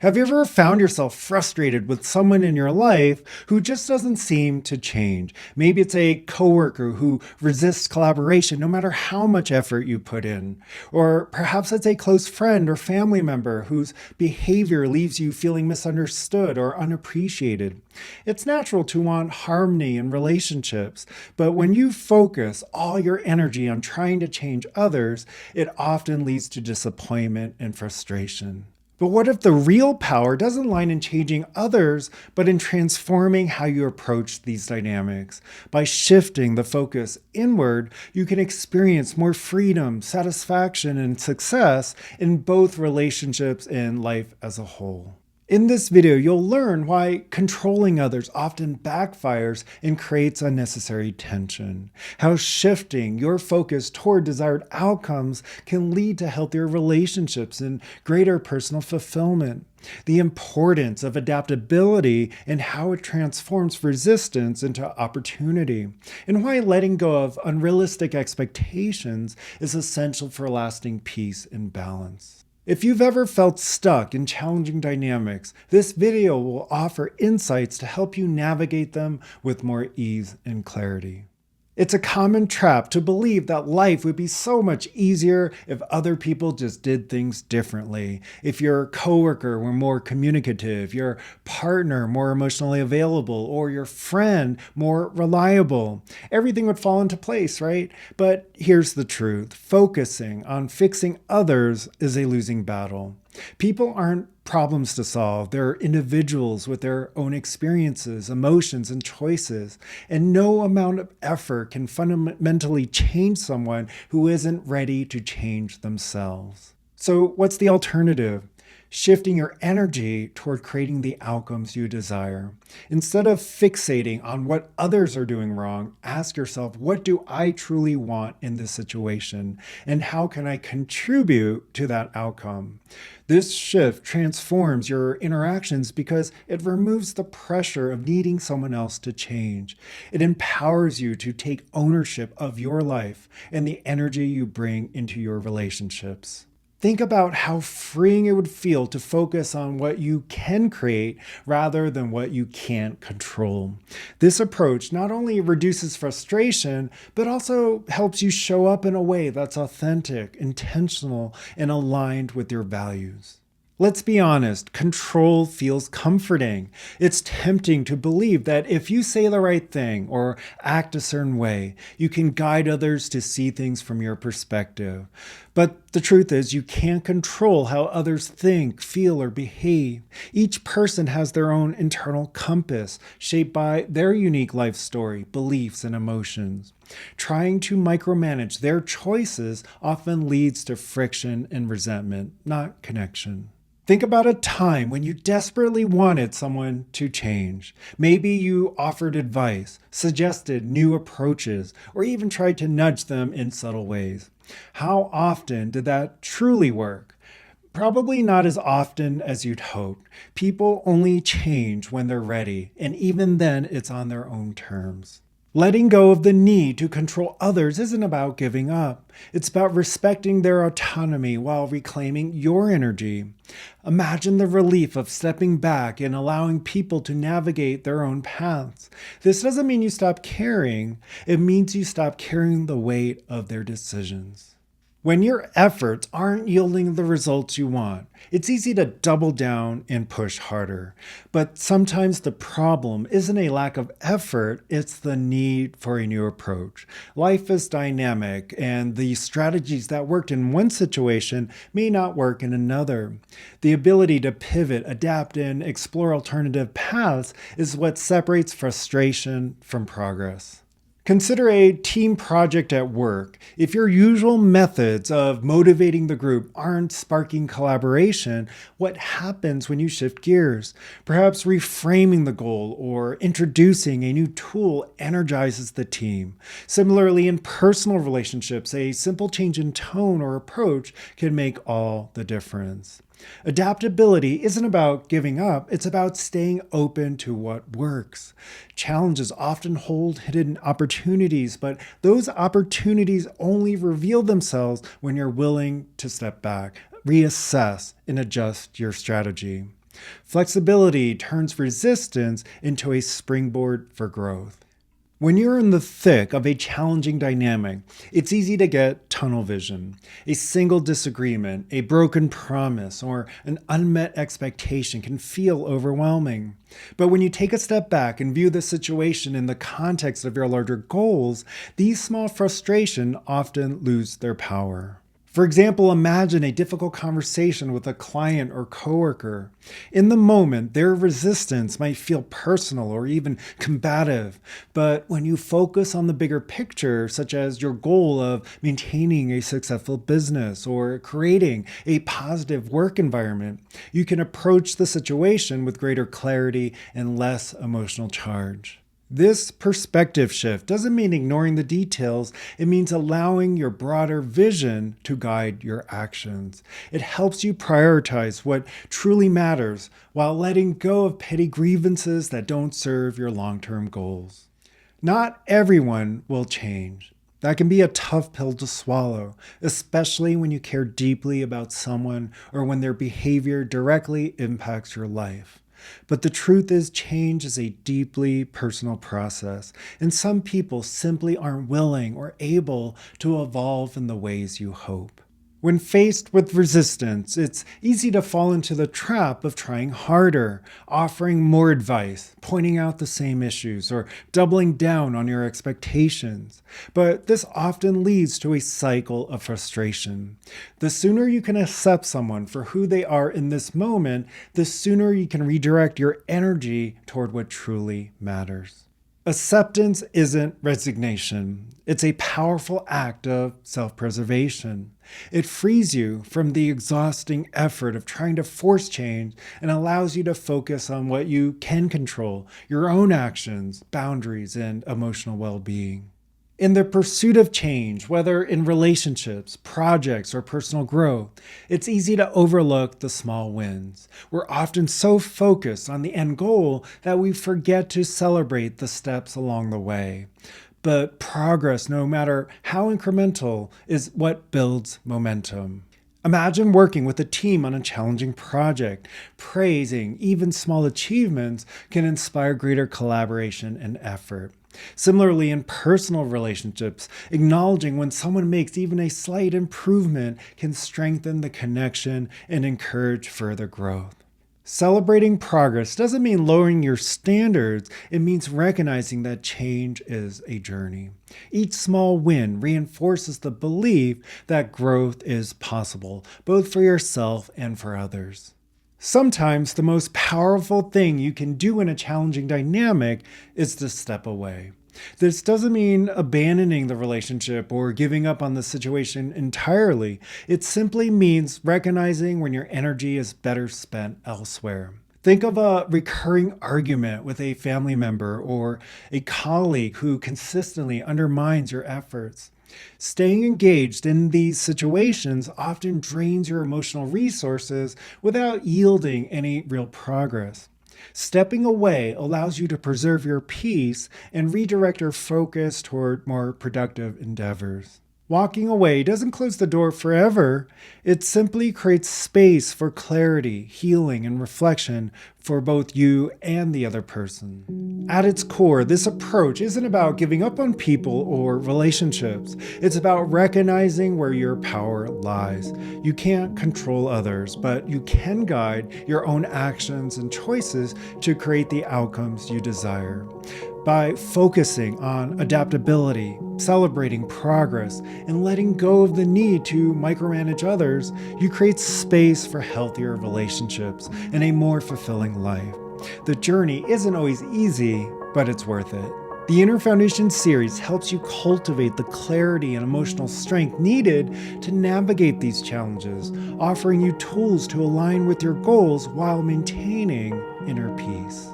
Have you ever found yourself frustrated with someone in your life who just doesn't seem to change? Maybe it's a coworker who resists collaboration no matter how much effort you put in. Or perhaps it's a close friend or family member whose behavior leaves you feeling misunderstood or unappreciated. It's natural to want harmony in relationships, but when you focus all your energy on trying to change others, it often leads to disappointment and frustration. But what if the real power doesn't lie in changing others, but in transforming how you approach these dynamics? By shifting the focus inward, you can experience more freedom, satisfaction, and success in both relationships and life as a whole. In this video, you'll learn why controlling others often backfires and creates unnecessary tension, how shifting your focus toward desired outcomes can lead to healthier relationships and greater personal fulfillment, the importance of adaptability and how it transforms resistance into opportunity, and why letting go of unrealistic expectations is essential for lasting peace and balance. If you've ever felt stuck in challenging dynamics, this video will offer insights to help you navigate them with more ease and clarity. It's a common trap to believe that life would be so much easier if other people just did things differently. If your coworker were more communicative, your partner more emotionally available, or your friend more reliable, everything would fall into place, right? But here's the truth. Focusing on fixing others is a losing battle. People aren't problems to solve. They're individuals with their own experiences, emotions, and choices. And no amount of effort can fundamentally change someone who isn't ready to change themselves. So what's the alternative? Shifting your energy toward creating the outcomes you desire. Instead of fixating on what others are doing wrong, ask yourself, what do I truly want in this situation? And how can I contribute to that outcome? This shift transforms your interactions because it removes the pressure of needing someone else to change. It empowers you to take ownership of your life and the energy you bring into your relationships. Think about how freeing it would feel to focus on what you can create rather than what you can't control. This approach not only reduces frustration, but also helps you show up in a way that's authentic, intentional, and aligned with your values. Let's be honest, control feels comforting. It's tempting to believe that if you say the right thing or act a certain way, you can guide others to see things from your perspective. But the truth is, you can't control how others think, feel, or behave. Each person has their own internal compass, shaped by their unique life story, beliefs, and emotions. Trying to micromanage their choices often leads to friction and resentment, not connection. Think about a time when you desperately wanted someone to change. Maybe you offered advice, suggested new approaches, or even tried to nudge them in subtle ways. How often did that truly work? Probably not as often as you'd hoped. People only change when they're ready, and even then it's on their own terms. Letting go of the need to control others isn't about giving up. It's about respecting their autonomy while reclaiming your energy. Imagine the relief of stepping back and allowing people to navigate their own paths. This doesn't mean you stop caring. It means you stop carrying the weight of their decisions. When your efforts aren't yielding the results you want, it's easy to double down and push harder. But sometimes the problem isn't a lack of effort, it's the need for a new approach. Life is dynamic, and the strategies that worked in one situation may not work in another. The ability to pivot, adapt, and explore alternative paths is what separates frustration from progress. Consider a team project at work. If your usual methods of motivating the group aren't sparking collaboration, what happens when you shift gears? Perhaps reframing the goal or introducing a new tool energizes the team. Similarly, in personal relationships, a simple change in tone or approach can make all the difference. Adaptability isn't about giving up, it's about staying open to what works. Challenges often hold hidden opportunities, but those opportunities only reveal themselves when you're willing to step back, reassess, and adjust your strategy. Flexibility turns resistance into a springboard for growth. When you're in the thick of a challenging dynamic, it's easy to get tunnel vision. A single disagreement, a broken promise, or an unmet expectation can feel overwhelming. But when you take a step back and view the situation in the context of your larger goals, these small frustrations often lose their power. For example, imagine a difficult conversation with a client or coworker. In the moment, their resistance might feel personal or even combative. But when you focus on the bigger picture, such as your goal of maintaining a successful business or creating a positive work environment, you can approach the situation with greater clarity and less emotional charge. This perspective shift doesn't mean ignoring the details. It means allowing your broader vision to guide your actions. It helps you prioritize what truly matters while letting go of petty grievances that don't serve your long-term goals. Not everyone will change. That can be a tough pill to swallow, especially when you care deeply about someone or when their behavior directly impacts your life. But the truth is, change is a deeply personal process, and some people simply aren't willing or able to evolve in the ways you hope. When faced with resistance, it's easy to fall into the trap of trying harder, offering more advice, pointing out the same issues, or doubling down on your expectations. But this often leads to a cycle of frustration. The sooner you can accept someone for who they are in this moment, the sooner you can redirect your energy toward what truly matters. Acceptance isn't resignation. It's a powerful act of self-preservation. It frees you from the exhausting effort of trying to force change and allows you to focus on what you can control, your own actions, boundaries, and emotional well-being. In the pursuit of change, whether in relationships, projects, or personal growth, it's easy to overlook the small wins. We're often so focused on the end goal that we forget to celebrate the steps along the way. But progress, no matter how incremental, is what builds momentum. Imagine working with a team on a challenging project. Praising even small achievements can inspire greater collaboration and effort. Similarly, in personal relationships, acknowledging when someone makes even a slight improvement can strengthen the connection and encourage further growth. Celebrating progress doesn't mean lowering your standards. It means recognizing that change is a journey. Each small win reinforces the belief that growth is possible, both for yourself and for others. Sometimes the most powerful thing you can do in a challenging dynamic is to step away. This doesn't mean abandoning the relationship or giving up on the situation entirely. It simply means recognizing when your energy is better spent elsewhere. Think of a recurring argument with a family member or a colleague who consistently undermines your efforts. Staying engaged in these situations often drains your emotional resources without yielding any real progress. Stepping away allows you to preserve your peace and redirect your focus toward more productive endeavors. Walking away doesn't close the door forever. It simply creates space for clarity, healing, and reflection for both you and the other person. At its core, this approach isn't about giving up on people or relationships. It's about recognizing where your power lies. You can't control others, but you can guide your own actions and choices to create the outcomes you desire. By focusing on adaptability, celebrating progress, and letting go of the need to micromanage others, you create space for healthier relationships and a more fulfilling life. The journey isn't always easy, but it's worth it. The Inner Foundation series helps you cultivate the clarity and emotional strength needed to navigate these challenges, offering you tools to align with your goals while maintaining inner peace.